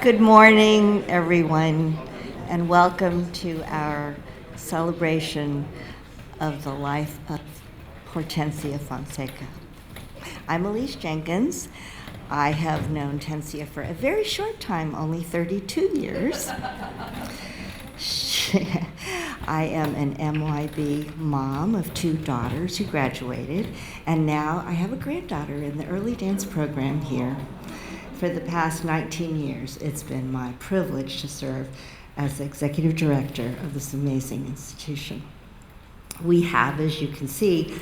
Good morning, everyone, and welcome to our celebration of the life of Hortensia Fonseca. I'm Elise Jenkins. I have known Tensia for a very short time, only 32 years. I am an MYB mom of two daughters who graduated, and now I have a granddaughter in the early dance program here. For the past 19 years, it's been my privilege to serve as the executive director of this amazing institution. We have, as you can see,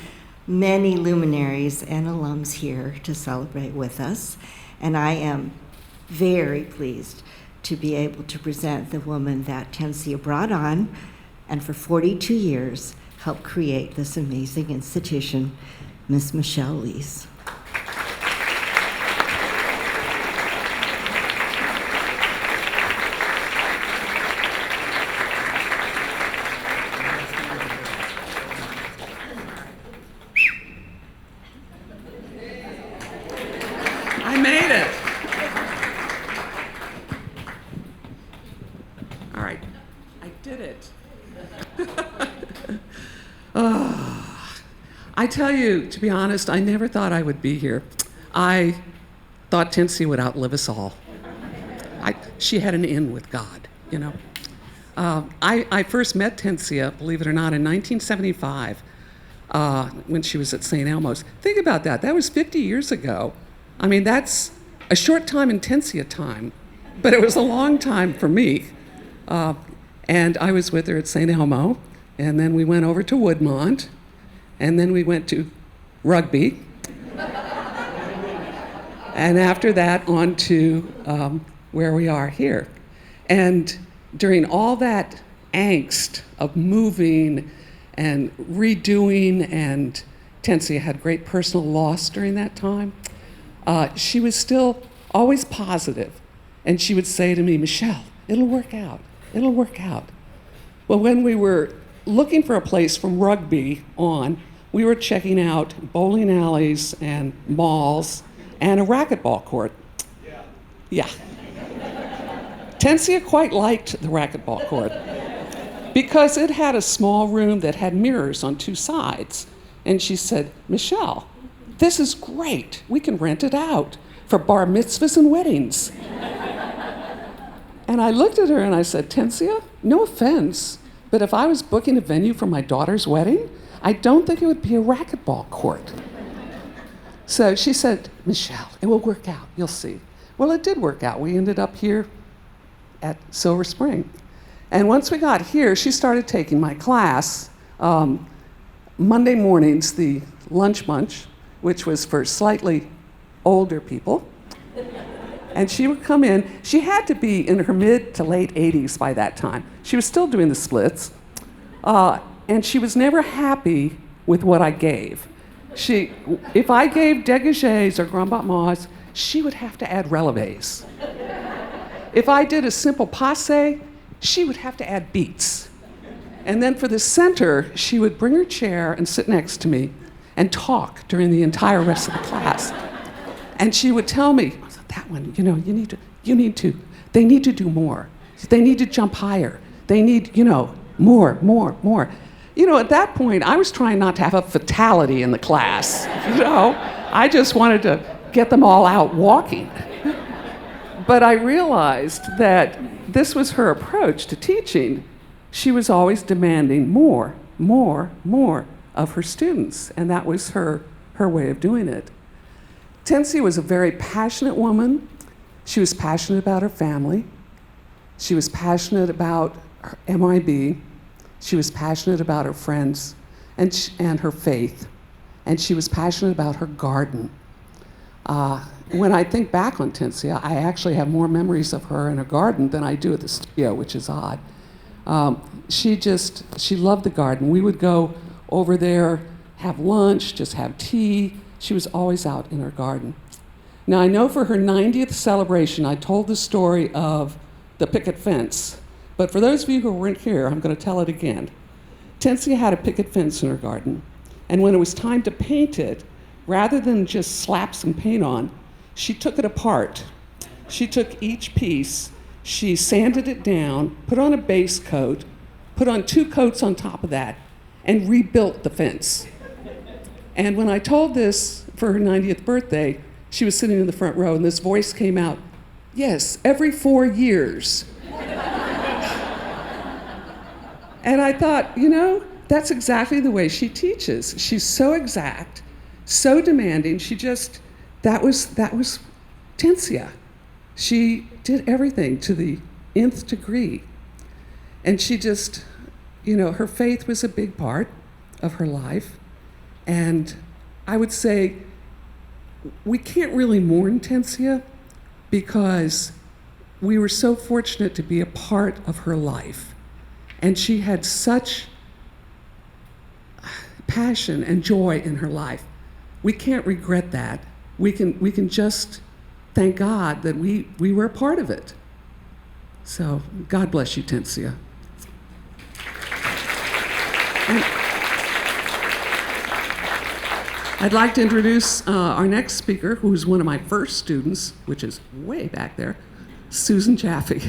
many luminaries and alums here to celebrate with us, and I am very pleased to be able to present the woman that Tensia brought on and for 42 years helped create this amazing institution, Miss Michelle Lees. I made it. All right, I did it. I tell you, to be honest, I never thought I would be here. I thought Tensia would outlive us all. She had an in with God, you know. I first met Tensia, believe it or not, in 1975 when she was at St. Elmo's. Think about that. That was 50 years ago. I mean, that's a short time in Tensia time, but it was a long time for me. And I was with her at St. Elmo, and then we went over to Woodmont, and then we went to rugby. And after that, on to where we are here. And during all that angst of moving and redoing, and Tensia had great personal loss during that time, she was still always positive. And she would say to me, Michelle, it'll work out. It'll work out. Well, when we were looking for a place from rugby on, we were checking out bowling alleys and malls and a racquetball court. Yeah. Tensia quite liked the racquetball court because it had a small room that had mirrors on two sides. And she said, Michelle, this is great. We can rent it out for bar mitzvahs and weddings. And I looked at her and I said, Tensia, no offense, but if I was booking a venue for my daughter's wedding, I don't think it would be a racquetball court. So she said, Michelle, it will work out, you'll see. Well, it did work out. We ended up here at Silver Spring. And once we got here, she started taking my class Monday mornings, the lunch bunch, which was for slightly older people. And she would come in. She had to be in her mid to late 80s by that time. She was still doing the splits. And she was never happy with what I gave. If I gave dégagés or grand battements, she would have to add relevés. If I did a simple passe, she would have to add beats. And then for the center, she would bring her chair and sit next to me and talk during the entire rest of the class. And she would tell me, that one, you know, they need to do more. They need to jump higher. They need, more. You know, at that point, I was trying not to have a fatality in the class, I just wanted to get them all out walking. But I realized that this was her approach to teaching. She was always demanding more of her students, and that was her way of doing it. Tensia was a very passionate woman. She was passionate about her family. She was passionate about her MIB. She was passionate about her friends and her faith. And she was passionate about her garden. When I think back on Tensia, I actually have more memories of her in her garden than I do at the studio, which is odd. She loved the garden. We would go over there, have lunch, just have tea. She was always out in her garden. Now, I know for her 90th celebration, I told the story of the picket fence. But for those of you who weren't here, I'm going to tell it again. Tensia had a picket fence in her garden. And when it was time to paint it, rather than just slap some paint on, she took it apart. She took each piece She sanded it down, put on a base coat, put on 2 coats on top of that, and rebuilt the fence. And when I told this for her 90th birthday, she was sitting in the front row, and this voice came out, "Yes, every 4 years." And I thought, that's exactly the way she teaches. She's so exact, so demanding. That was Hortensia. She did everything to the nth degree. And she just, her faith was a big part of her life. And I would say we can't really mourn Hortensia because we were so fortunate to be a part of her life. And she had such passion and joy in her life. We can't regret that. We can just thank God that we were a part of it. So God bless you, Hortensia. And I'd like to introduce our next speaker, who's one of my first students, which is way back there, Susan Jaffe.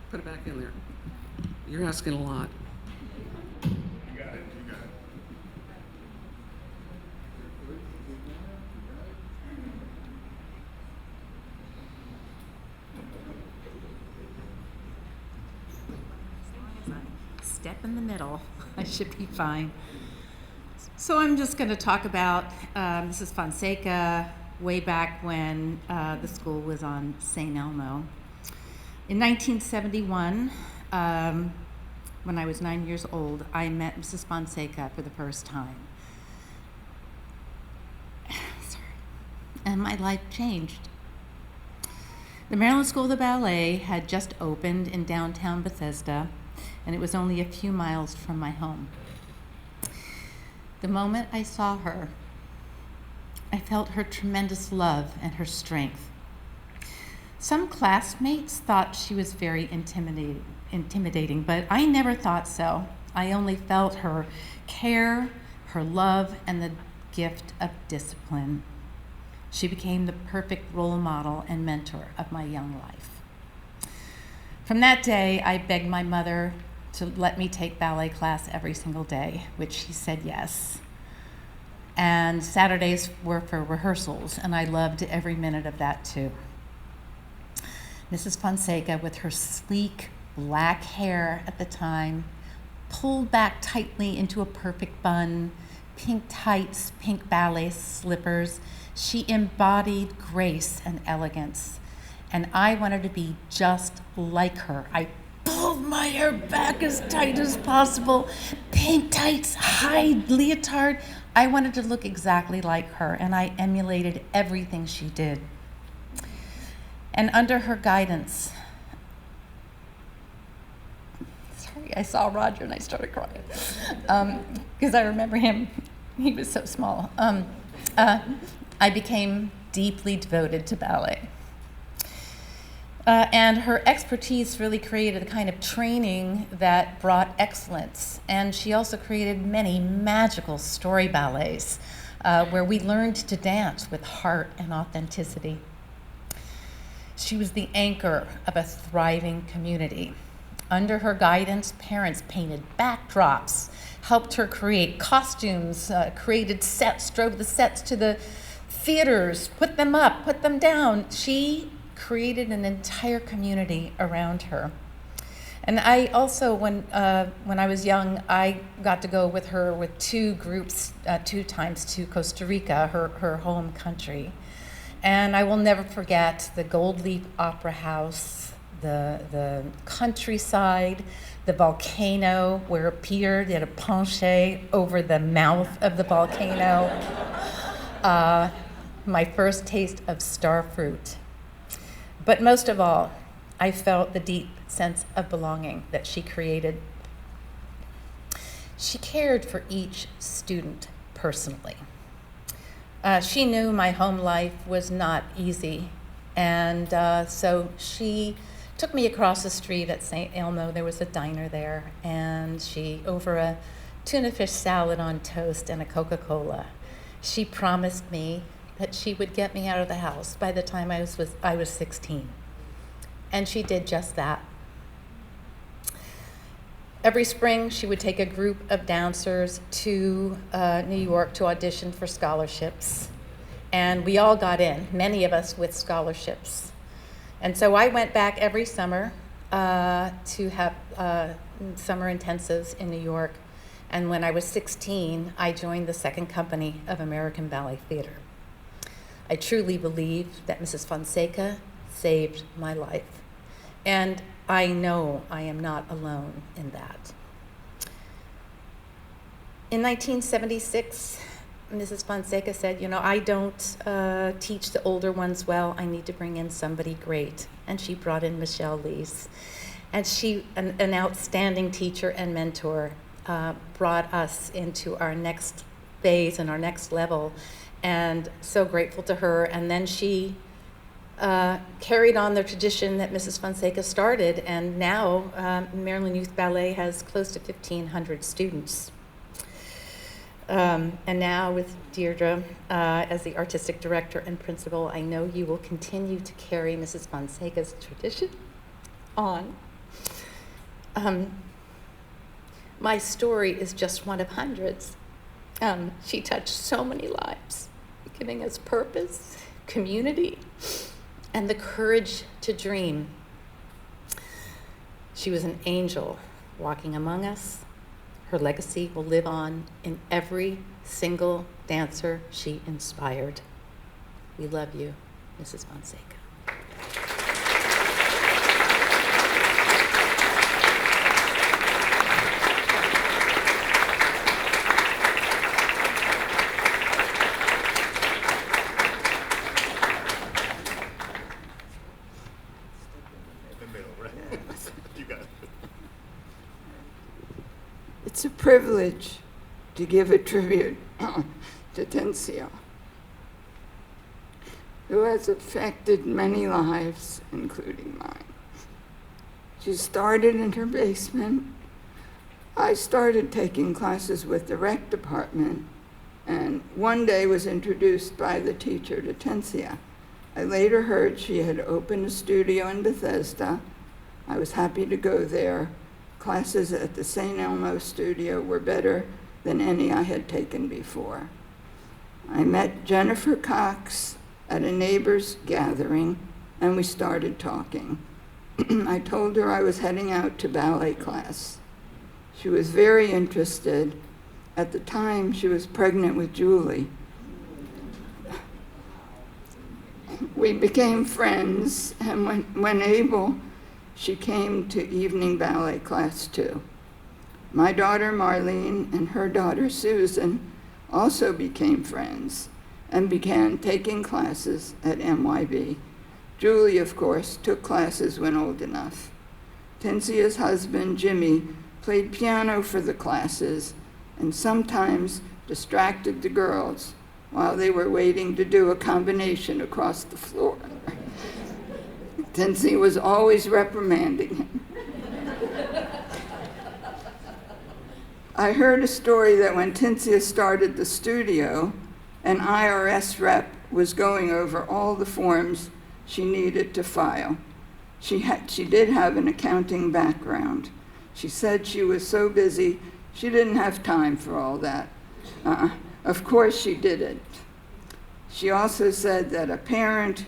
Put it back in there. You're asking a lot. You got it. As long as I step in the middle, I should be fine. So I'm just going to talk about Mrs. Fonseca way back when the school was on St. Elmo. In 1971, when I was 9 years old, I met Mrs. Fonseca for the first time. Sorry. And my life changed. The Maryland School of the Ballet had just opened in downtown Bethesda, and it was only a few miles from my home. The moment I saw her, I felt her tremendous love and her strength. Some classmates thought she was very intimidating, but I never thought so. I only felt her care, her love, and the gift of discipline. She became the perfect role model and mentor of my young life. From that day, I begged my mother to let me take ballet class every single day, which she said yes. And Saturdays were for rehearsals, and I loved every minute of that too. Mrs. Fonseca, with her sleek black hair at the time, pulled back tightly into a perfect bun, pink tights, pink ballet slippers. She embodied grace and elegance, and I wanted to be just like her. I pulled my hair back as tight as possible, pink tights, high leotard. I wanted to look exactly like her, and I emulated everything she did. And under her guidance, sorry, I saw Roger and I started crying because I remember him. He was so small. I became deeply devoted to ballet. And her expertise really created a kind of training that brought excellence. And she also created many magical story ballets where we learned to dance with heart and authenticity. She was the anchor of a thriving community. Under her guidance, parents painted backdrops, helped her create costumes, created sets, drove the sets to the theaters, put them up, put them down. She created an entire community around her. And I also, when I was young, I got to go with her with 2 groups, 2 times to Costa Rica, her home country. And I will never forget the Gold Leaf Opera House, the countryside, the volcano where Peter did a penché over the mouth of the volcano. My first taste of star fruit. But most of all, I felt the deep sense of belonging that she created. She cared for each student personally. She knew my home life was not easy, and so she took me across the street at St. Elmo. There was a diner there, and over a tuna fish salad on toast and a Coca-Cola, she promised me that she would get me out of the house by the time I was 16. And she did just that. Every spring, she would take a group of dancers to New York to audition for scholarships. And we all got in, many of us with scholarships. And so I went back every summer to have summer intensives in New York. And when I was 16, I joined the second company of American Ballet Theater. I truly believe that Mrs. Fonseca saved my life. And I know I am not alone in that. In 1976, Mrs. Fonseca said, I don't teach the older ones well. I need to bring in somebody great. And she brought in Michelle Lees. And she, an outstanding teacher and mentor, brought us into our next phase and our next level. And so grateful to her. And then she carried on the tradition that Mrs. Fonseca started. And now Maryland Youth Ballet has close to 1,500 students. And now with Deirdre as the artistic director and principal, I know you will continue to carry Mrs. Fonseca's tradition on. My story is just one of hundreds. She touched so many lives, giving us purpose, community, and the courage to dream. She was an angel walking among us. Her legacy will live on in every single dancer she inspired. We love you, Mrs. Fonseca. It's a privilege to give a tribute to Hortensia, who has affected many lives, including mine. She started in her basement. I started taking classes with the rec department, and one day was introduced by the teacher to Hortensia. I later heard she had opened a studio in Bethesda. I was happy to go there. Classes at the St. Elmo studio were better than any I had taken before. I met Jennifer Cox at a neighbor's gathering, and we started talking. I told her I was heading out to ballet class. She was very interested. At the time, she was pregnant with Julie. We became friends, and when able, she came to evening ballet class too. My daughter Marlene and her daughter Susan also became friends and began taking classes at MYB. Julie, of course, took classes when old enough. Hortensia's husband, Jimmy, played piano for the classes and sometimes distracted the girls while they were waiting to do a combination across the floor. Hortensia was always reprimanding him. I heard a story that when Hortensia started the studio, an IRS rep was going over all the forms she needed to file. She did have an accounting background. She said she was so busy she didn't have time for all that. Of course she didn't. She also said that a parent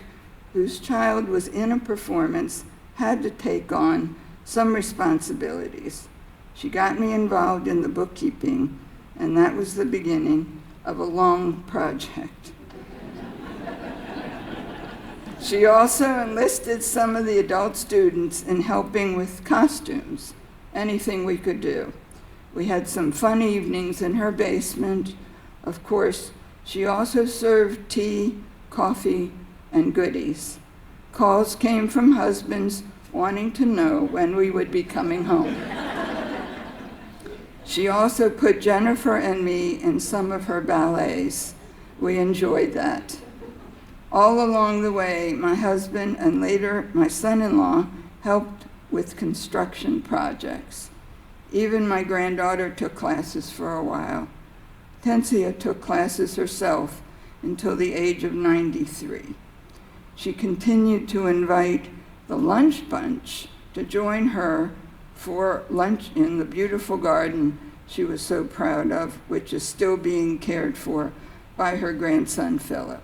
whose child was in a performance had to take on some responsibilities. She got me involved in the bookkeeping, and that was the beginning of a long project. She also enlisted some of the adult students in helping with costumes, anything we could do. We had some fun evenings in her basement. Of course, she also served tea, coffee, and goodies. Calls came from husbands wanting to know when we would be coming home. She also put Jennifer and me in some of her ballets. We enjoyed that. All along the way, my husband and later my son-in-law helped with construction projects. Even my granddaughter took classes for a while. Hortensia took classes herself until the age of 93. She continued to invite the lunch bunch to join her for lunch in the beautiful garden she was so proud of, which is still being cared for by her grandson, Philip.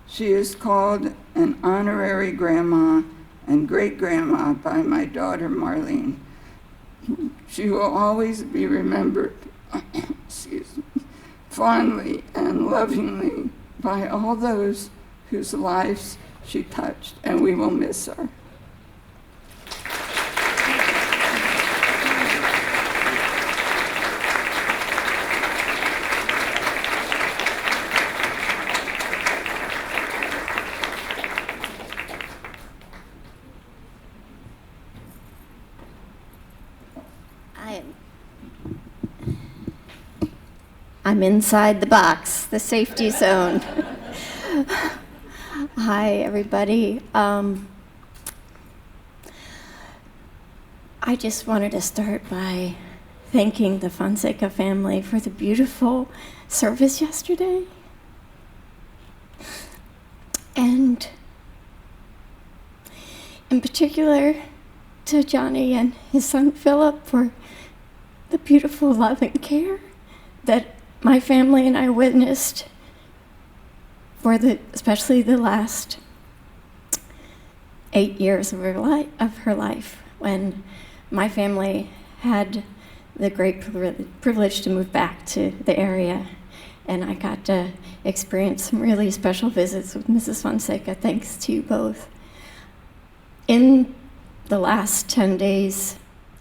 She is called an honorary grandma and great-grandma by my daughter, Marlene. She will always be remembered excuse me, fondly and lovingly by all those whose lives she touched, and we will miss her. I'm inside the box, the safety zone. Hi, everybody. I just wanted to start by thanking the Fonseca family for the beautiful service yesterday. And in particular, to Johnny and his son Philip for the beautiful love and care that my family and I witnessed for especially the last 8 years of her life, when my family had the great privilege to move back to the area, and I got to experience some really special visits with Mrs. Fonseca, thanks to you both. In the last 10 days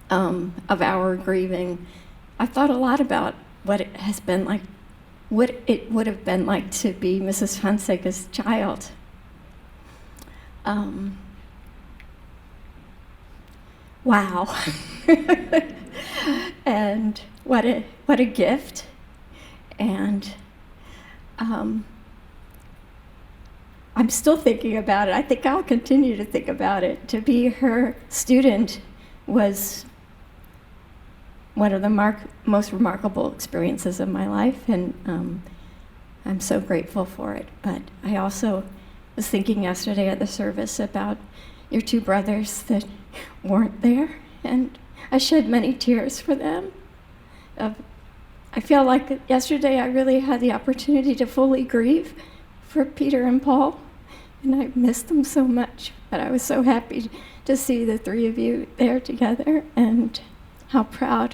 of our grieving, I've thought a lot about what it has been like, what it would have been like to be Mrs. Fonseca's child. Wow. And what a gift. And I'm still thinking about it. I think I'll continue to think about it. To be her student was one of the most remarkable experiences of my life, and I'm so grateful for it. But I also was thinking yesterday at the service about your two brothers that weren't there, and I shed many tears for them. I feel like yesterday I really had the opportunity to fully grieve for Peter and Paul, and I missed them so much, but I was so happy to see the three of you there together, and how proud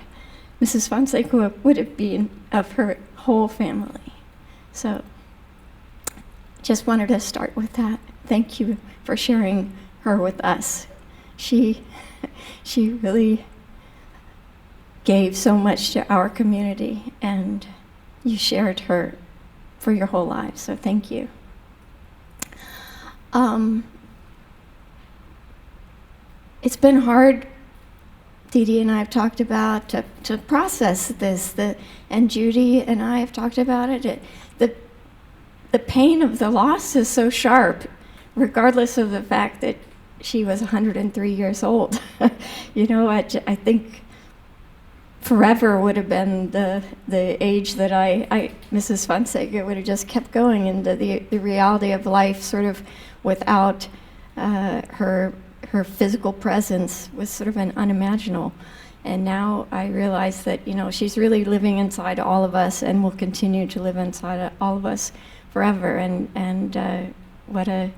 Mrs. Fonseca would have been of her whole family. So just wanted to start with that. Thank you for sharing her with us. She really gave so much to our community, and you shared her for your whole life, so thank you. It's been hard, Dee Dee and I have talked about, to process this, and Judy and I have talked about it. The pain of the loss is so sharp, regardless of the fact that she was 103 years old. You know, I think forever would have been the age that Mrs. Fonseca would have just kept going into the reality of life, sort of without her physical presence was sort of an unimaginable. And now I realize that, you know, she's really living inside all of us and will continue to live inside all of us forever. And what a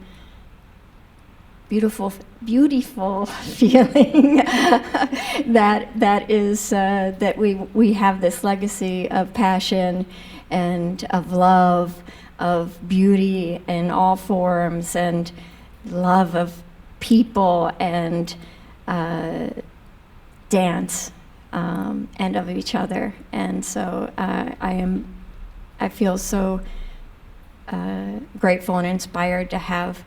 beautiful feeling that is that we have this legacy of passion and of love, of beauty in all forms, and love of people, and dance, and of each other. And so I feel so grateful and inspired to have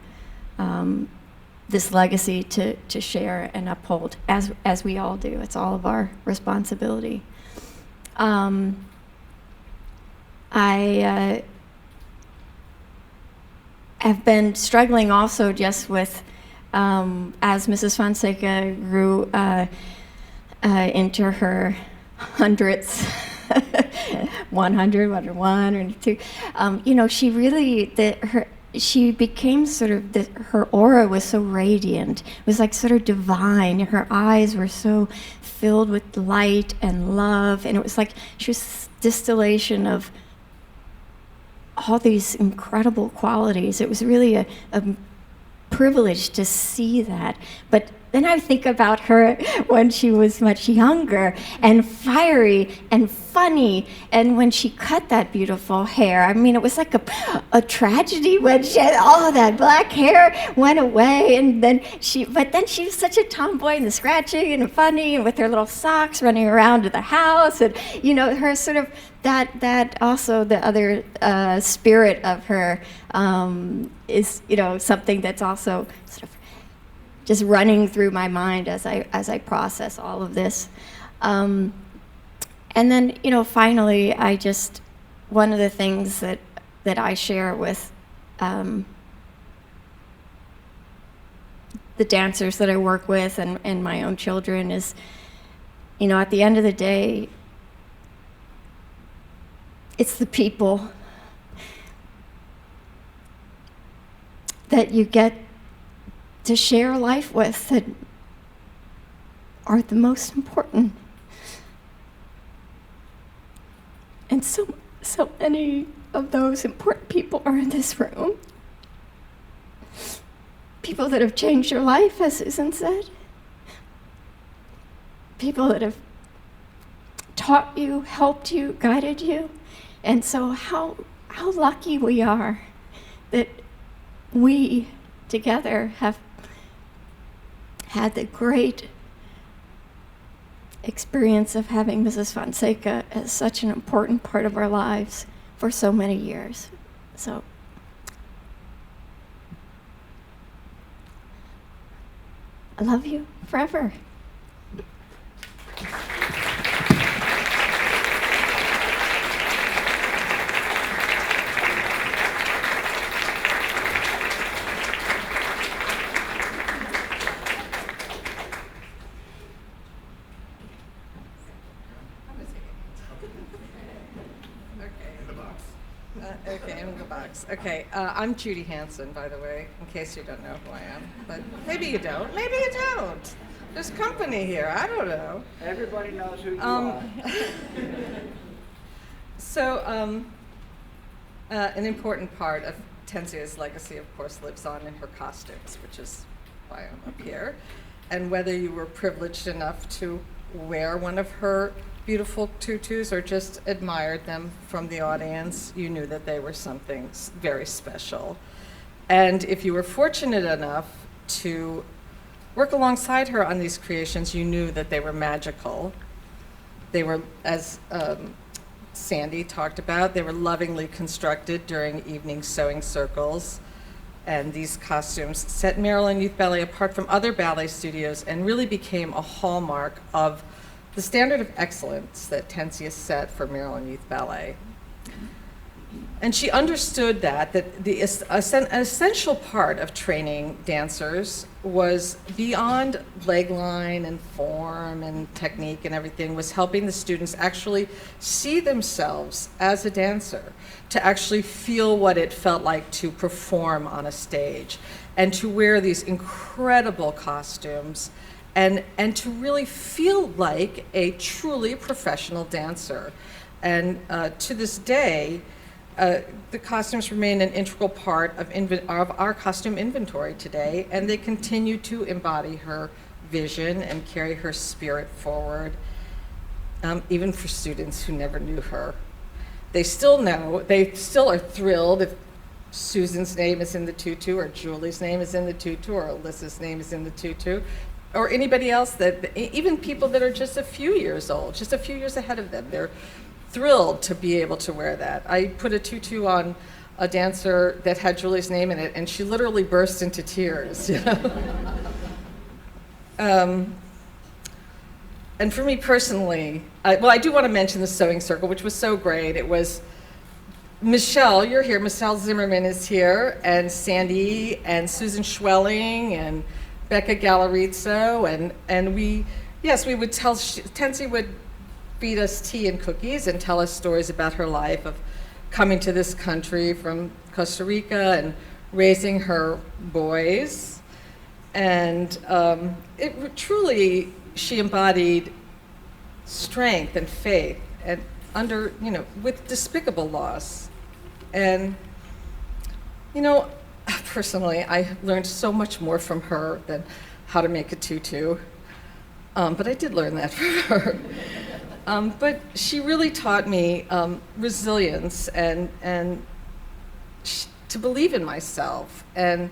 this legacy to share and uphold, as we all do. It's all of our responsibility. I have been struggling also just with, as Mrs. Fonseca grew into her hundredths, 100, 101, or 2. You know, she really, she became sort of, her aura was so radiant. It was like sort of divine. Her eyes were so filled with light and love. And it was like she was distillation of all these incredible qualities. It was really a privilege to see that. But then I think about her when she was much younger and fiery and funny, and when she cut that beautiful hair. I mean, it was like a tragedy when she had all of that black hair went away, and then she was such a tomboy and scratchy and funny, and with her little socks running around to the house, and you know, her sort of that also the other spirit of her is, you know, something that's also sort of just running through my mind as I process all of this. And then, you know, finally, one of the things that I share with the dancers that I work with and my own children is, you know, at the end of the day, it's the people that you get to share life with that are the most important. And so many of those important people are in this room. People that have changed your life, as Susan said. People that have taught you, helped you, guided you. And so how lucky we are that we together have had the great experience of having Mrs. Fonseca as such an important part of our lives for so many years. So I love you forever. Okay, in the box. Okay, I'm Judy Hansen, by the way, in case you don't know who I am. But maybe you don't. Maybe you don't. There's company here. I don't know. Everybody knows who you are. So, an important part of Hortensia's legacy, of course, lives on in her costumes, which is why I'm up here. And whether you were privileged enough to wear one of her beautiful tutus or just admired them from the audience, you knew that they were something very special. And if you were fortunate enough to work alongside her on these creations, you knew that they were magical. They were, as Sandy talked about, they were lovingly constructed during evening sewing circles. And these costumes set Mikaelian Youth Ballet apart from other ballet studios and really became a hallmark of the standard of excellence that Hortensia set for Mikaelian Youth Ballet. And she understood that an essential part of training dancers was beyond leg line and form and technique and everything, was helping the students actually see themselves as a dancer, to actually feel what it felt like to perform on a stage and to wear these incredible costumes and to really feel like a truly professional dancer. And to this day, the costumes remain an integral part of our costume inventory today, and they continue to embody her vision and carry her spirit forward, even for students who never knew her. They still are thrilled if Susan's name is in the tutu, or Julie's name is in the tutu, or Alyssa's name is in the tutu, or anybody else, even people that are just a few years old, just a few years ahead of them. They're thrilled to be able to wear that. I put a tutu on a dancer that had Julie's name in it, and she literally burst into tears. You know? And for me personally, I do want to mention the sewing circle, which was so great. It was Michelle, you're here, Michelle Zimmerman is here, and Sandy, and Susan Schwelling, and Becca Gallerizzo, and we would tell, Hortensia would feed us tea and cookies and tell us stories about her life of coming to this country from Costa Rica and raising her boys. And truly, she embodied strength and faith and under, with despicable loss. And, personally, I learned so much more from her than how to make a tutu. But I did learn that from her. But she really taught me resilience and to believe in myself, and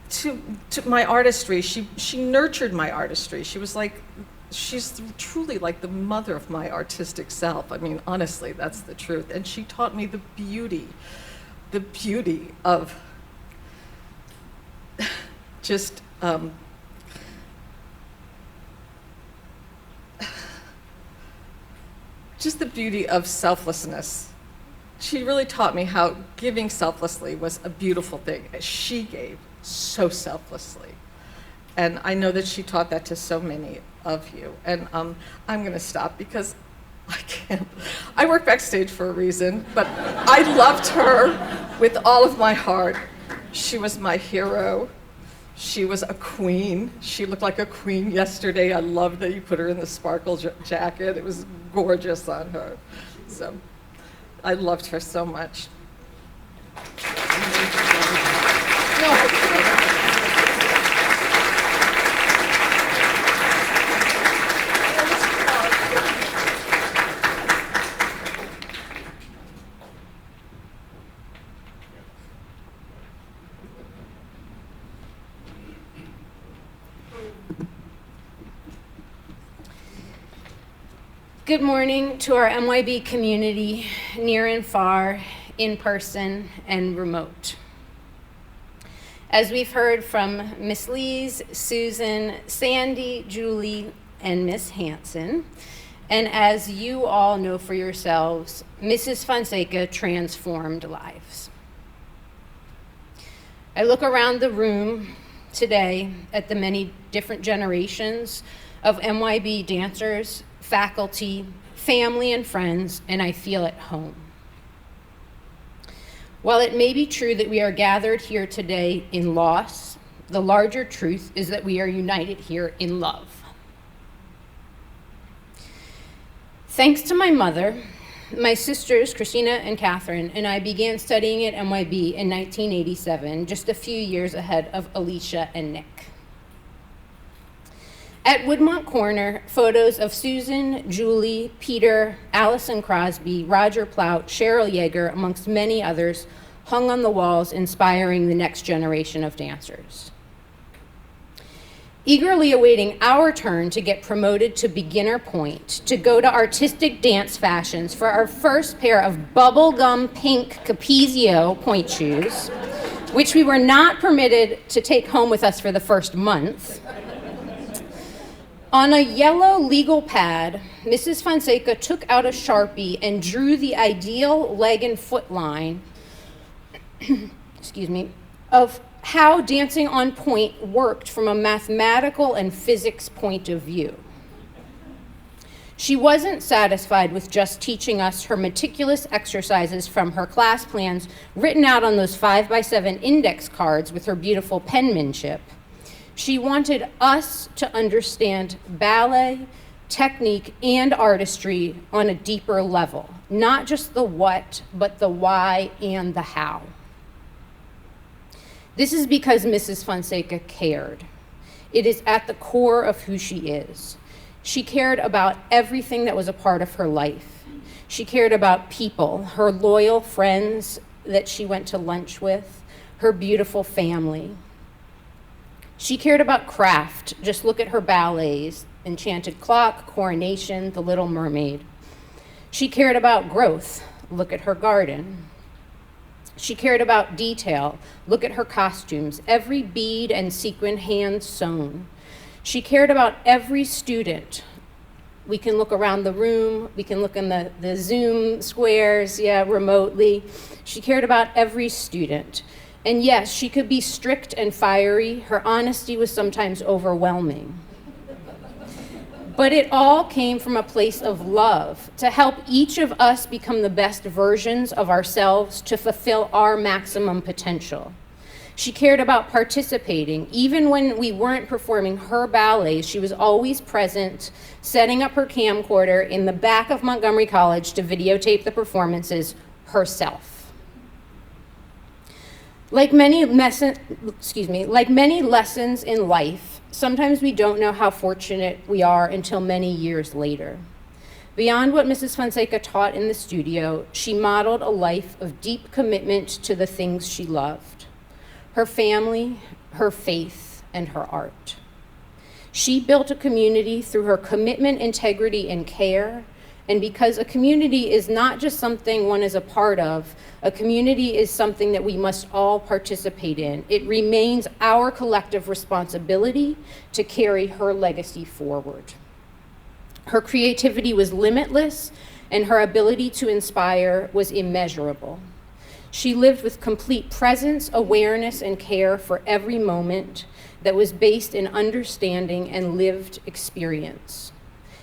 to my artistry. She nurtured my artistry. She's truly like the mother of my artistic self. I mean, honestly, that's the truth. And she taught me the beauty of just the beauty of selflessness. She really taught me how giving selflessly was a beautiful thing. She gave so selflessly. And I know that she taught that to so many of you. And I'm going to stop because I can't. I work backstage for a reason, but I loved her with all of my heart. She was my hero. She was a queen. She looked like a queen yesterday. I loved that you put her in the sparkle jacket. It was gorgeous on her. So I loved her so much. Good morning to our MYB community, near and far, in person and remote. As we've heard from Miss Lees, Susan, Sandy, Julie, and Miss Hanson, and as you all know for yourselves, Mrs. Fonseca transformed lives. I look around the room today at the many different generations of MYB dancers, faculty, family, and friends, and I feel at home. While it may be true that we are gathered here today in loss, the larger truth is that we are united here in love. Thanks to my mother, my sisters, Christina and Catherine, and I began studying at MYB in 1987, just a few years ahead of Alicia and Nick. At Woodmont Corner, photos of Susan, Julie, Peter, Allison Crosby, Roger Plout, Cheryl Yeager, amongst many others, hung on the walls, inspiring the next generation of dancers. Eagerly awaiting our turn to get promoted to beginner point, to go to artistic dance fashions for our first pair of bubblegum pink Capezio point shoes, which we were not permitted to take home with us for the first month. On a yellow legal pad, Mrs. Fonseca took out a Sharpie and drew the ideal leg and foot line, of how dancing on point worked from a mathematical and physics point of view. She wasn't satisfied with just teaching us her meticulous exercises from her class plans written out on those 5x7 index cards with her beautiful penmanship. She wanted us to understand ballet, technique, and artistry on a deeper level, not just the what, but the why and the how. This is because Mrs. Fonseca cared. It is at the core of who she is. She cared about everything that was a part of her life. She cared about people, her loyal friends that she went to lunch with, her beautiful family. She cared about craft. Just look at her ballets, Enchanted Clock, Coronation, The Little Mermaid. She cared about growth. Look at her garden. She cared about detail. Look at her costumes, every bead and sequin hand sewn. She cared about every student. We can look around the room. We can look in the Zoom squares, remotely. She cared about every student. And yes, she could be strict and fiery. Her honesty was sometimes overwhelming. But it all came from a place of love to help each of us become the best versions of ourselves to fulfill our maximum potential. She cared about participating. Even when we weren't performing her ballets, she was always present, setting up her camcorder in the back of Montgomery College to videotape the performances herself. Like many lessons in life, sometimes we don't know how fortunate we are until many years later. Beyond what Mrs. Fonseca taught in the studio, she modeled a life of deep commitment to the things she loved: her family, her faith, and her art. She built a community through her commitment, integrity, and care. And because a community is not just something one is a part of, a community is something that we must all participate in. It remains our collective responsibility to carry her legacy forward. Her creativity was limitless, and her ability to inspire was immeasurable. She lived with complete presence, awareness, and care for every moment that was based in understanding and lived experience.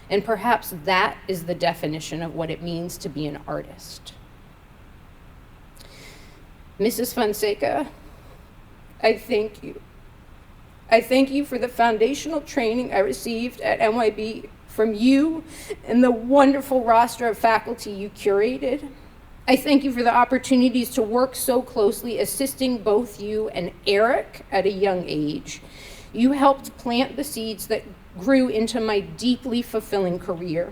And perhaps that is the definition of what it means to be an artist. Mrs. Fonseca, I thank you. I thank you for the foundational training I received at NYB from you and the wonderful roster of faculty you curated. I thank you for the opportunities to work so closely, assisting both you and Eric at a young age. You helped plant the seeds that grew into my deeply fulfilling career.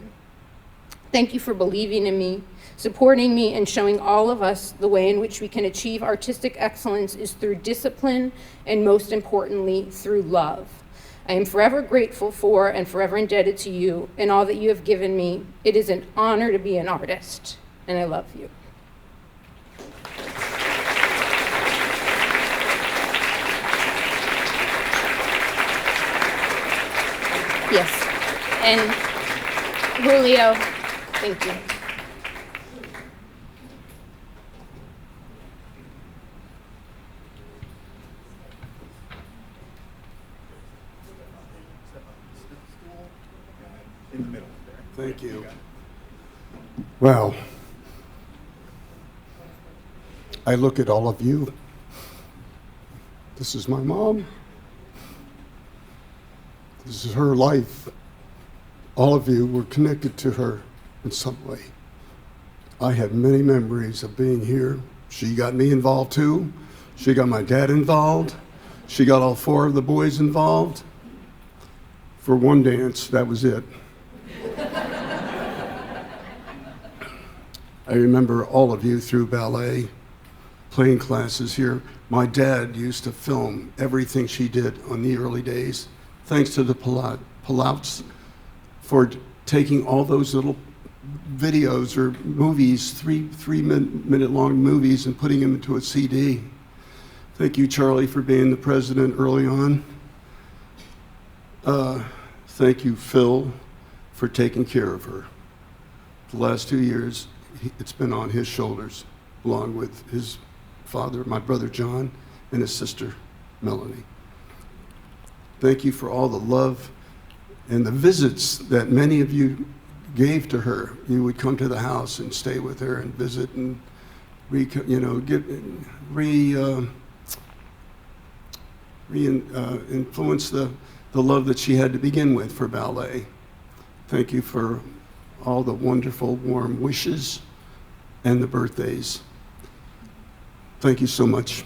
Thank you for believing in me, supporting me, and showing all of us the way in which we can achieve artistic excellence is through discipline and, most importantly, through love. I am forever grateful for and forever indebted to you and all that you have given me. It is an honor to be an artist, and I love you. Yes, and Julio, thank you. In the middle there. Thank you. Well, I look at all of you. This is my mom. This is her life. All of you were connected to her in some way. I have many memories of being here. She got me involved too. She got my dad involved. She got all four of the boys involved. For one dance, that was it. I remember all of you through ballet, playing classes here. My dad used to film everything she did on the early days. Thanks to the Palouts for taking all those little videos or movies, three-minute long movies, and putting them into a CD. Thank you, Charlie, for being the president early on. Thank you, Phil, for taking care of her. The last 2 years, it's been on his shoulders, along with his father, my brother John, and his sister, Melanie. Thank you for all the love and the visits that many of you gave to her. You would come to the house and stay with her and visit and influence the love that she had to begin with for ballet. Thank you for all the wonderful, warm wishes and the birthdays. Thank you so much.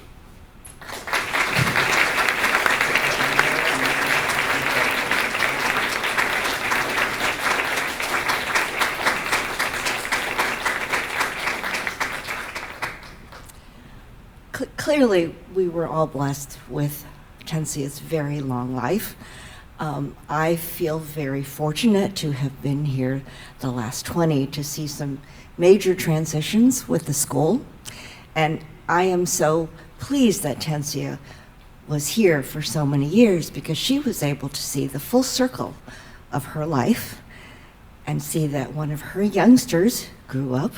Clearly, we were all blessed with Hortensia's very long life. I feel very fortunate to have been here the last 20 to see some major transitions with the school. And I am so pleased that Hortensia was here for so many years because she was able to see the full circle of her life and see that one of her youngsters grew up,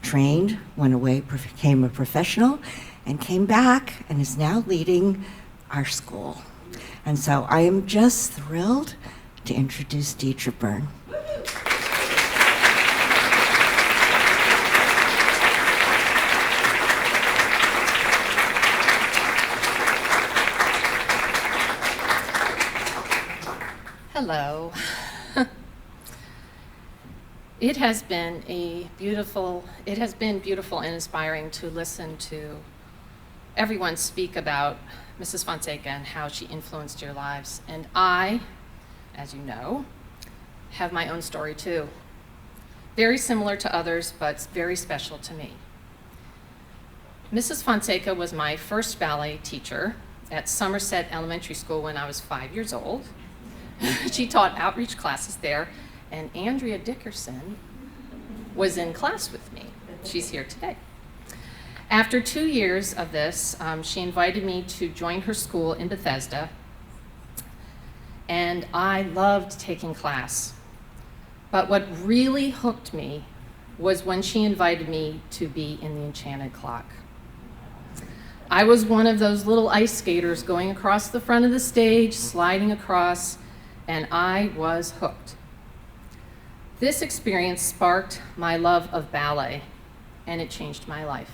trained, went away, became a professional, and came back and is now leading our school. And so I am just thrilled to introduce Deidre Byrne. Hello. It has been beautiful and inspiring to listen to everyone speak about Mrs. Fonseca and how she influenced your lives. And I, as you know, have my own story too. Very similar to others, but very special to me. Mrs. Fonseca was my first ballet teacher at Somerset Elementary School when I was 5 years old. She taught outreach classes there, and Andrea Dickerson was in class with me. She's here today. After 2 years of this, she invited me to join her school in Bethesda, and I loved taking class. But what really hooked me was when she invited me to be in the Enchanted Clock. I was one of those little ice skaters going across the front of the stage, sliding across, and I was hooked. This experience sparked my love of ballet, and it changed my life.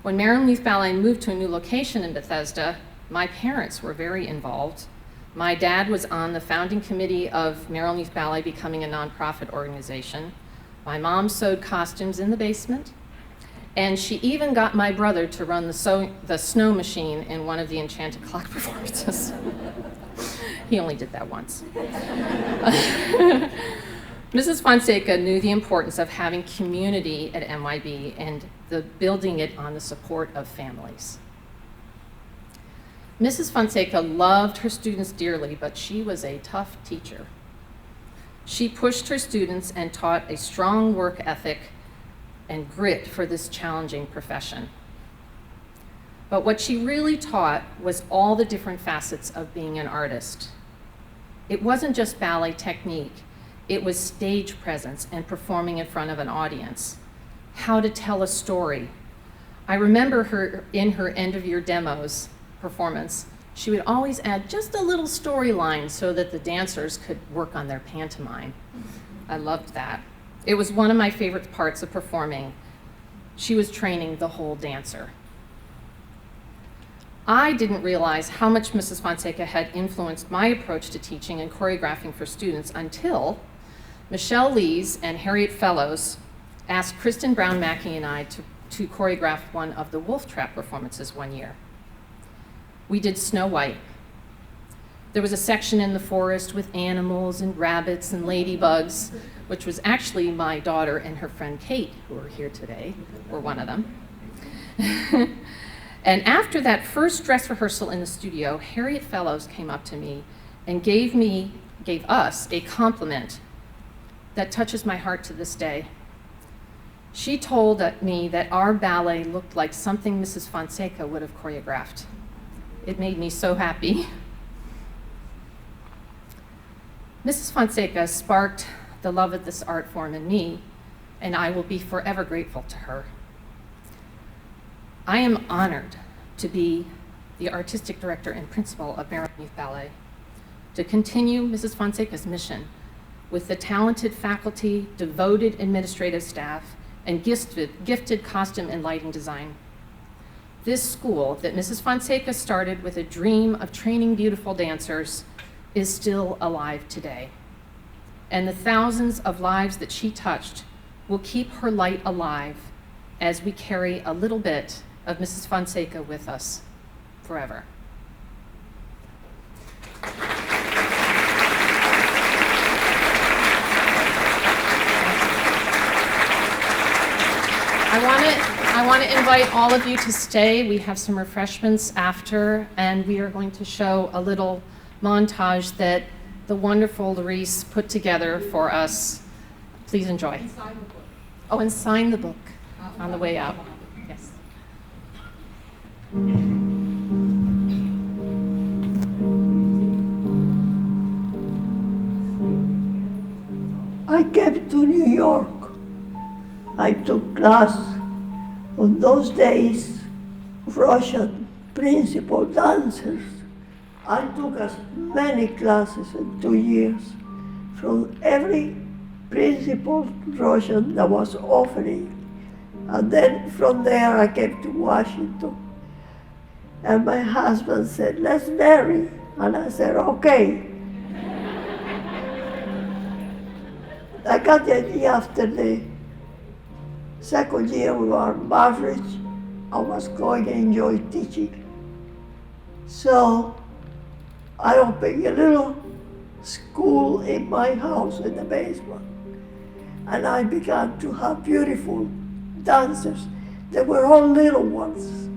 When Maryland Youth Ballet moved to a new location in Bethesda, my parents were very involved. My dad was on the founding committee of Maryland Youth Ballet, becoming a nonprofit organization. My mom sewed costumes in the basement, and she even got my brother to run the snow machine in one of the Enchanted Clock performances. He only did that once. Mrs. Fonseca knew the importance of having community at MYB and building it on the support of families. Mrs. Fonseca loved her students dearly, but she was a tough teacher. She pushed her students and taught a strong work ethic and grit for this challenging profession. But what she really taught was all the different facets of being an artist. It wasn't just ballet technique, it was stage presence and performing in front of an audience, how to tell a story. I remember her in her end-of-year demos performance, she would always add just a little storyline so that the dancers could work on their pantomime. I loved that. It was one of my favorite parts of performing. She was training the whole dancer. I didn't realize how much Mrs. Fonseca had influenced my approach to teaching and choreographing for students until Michelle Lees and Harriet Fellows asked Kristen Brown Mackey and I to choreograph one of the Wolf Trap performances one year. We did Snow White. There was a section in the forest with animals and rabbits and ladybugs, which was actually my daughter and her friend Kate, who are here today, were one of them. And after that first dress rehearsal in the studio, Harriet Fellows came up to me and gave us a compliment that touches my heart to this day. She told me that our ballet looked like something Mrs. Fonseca would have choreographed. It made me so happy. Mrs. Fonseca sparked the love of this art form in me, and I will be forever grateful to her. I am honored to be the artistic director and principal of Maryland Youth Ballet, to continue Mrs. Fonseca's mission with the talented faculty, devoted administrative staff, and gifted costume and lighting design. This school that Mrs. Fonseca started with a dream of training beautiful dancers is still alive today. And the thousands of lives that she touched will keep her light alive as we carry a little bit of Mrs. Fonseca with us forever. I want to invite all of you to stay. We have some refreshments after, and we are going to show a little montage that the wonderful Larice put together for us. Please enjoy. And sign the book. Oh, and sign the book on the way out. Yes. I came to New York. I took class on those days Russian principal dancers I took as many classes in 2 years from every principal Russian that was offering. And then from there I came to Washington. And my husband said, let's marry. And I said, okay. I got the idea after the second year of our marriage, I was going to enjoy teaching. So I opened a little school in my house in the basement. And I began to have beautiful dancers. They were all little ones.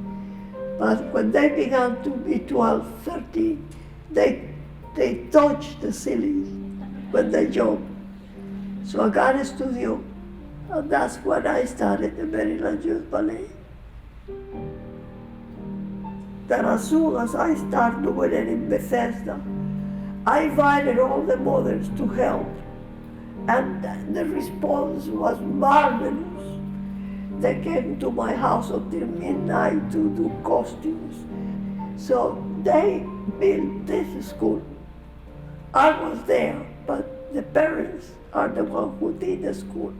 But when they began to be 12, 13, they touched the ceiling when they jumped. So I got a studio, and that's when I started the Maryland Youth Ballet. Then as soon as I started doing it in Bethesda, I invited all the mothers to help. And the response was marvelous. They came to my house until midnight to do costumes. So they built this school. I was there, but the parents are the ones who did the school.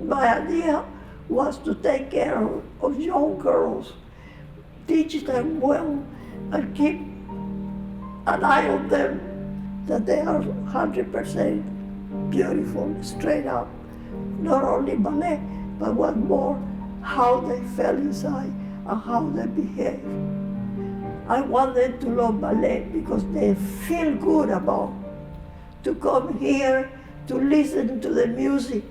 My idea was to take care of young girls, teach them well, and keep an eye on them that they are 100% beautiful, straight up. Not only ballet, but what more, how they fell inside and how they behave. I want them to love ballet because they feel good about to come here, to listen to the music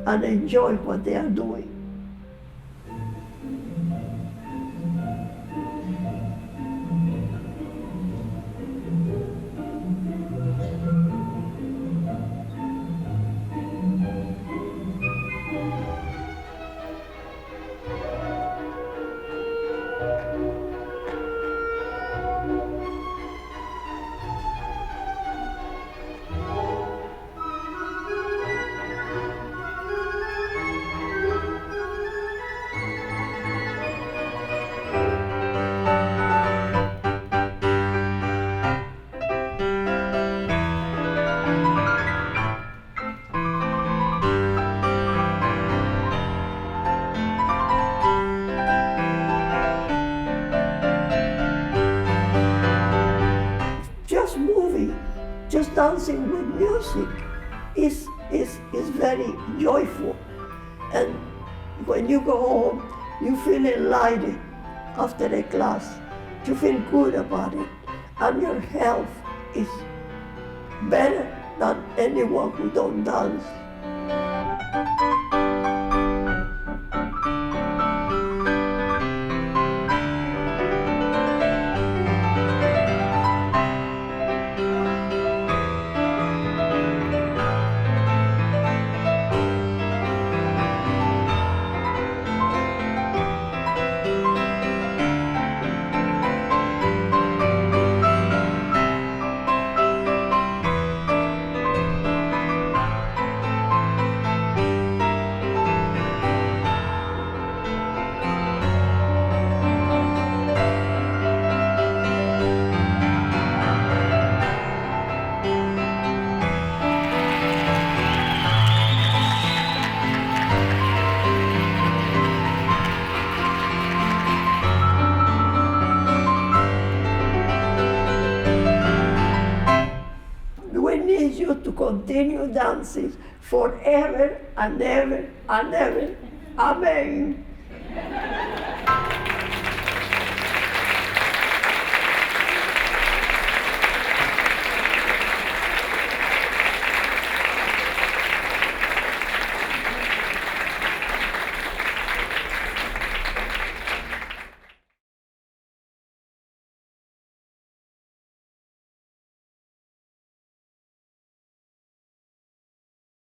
and enjoy what they are doing. Just dancing with music is very joyful. And when you go home, you feel enlightened after a class. You feel good about it. And your health is better than anyone who don't dance. To continue dancing forever and ever and ever. Amen.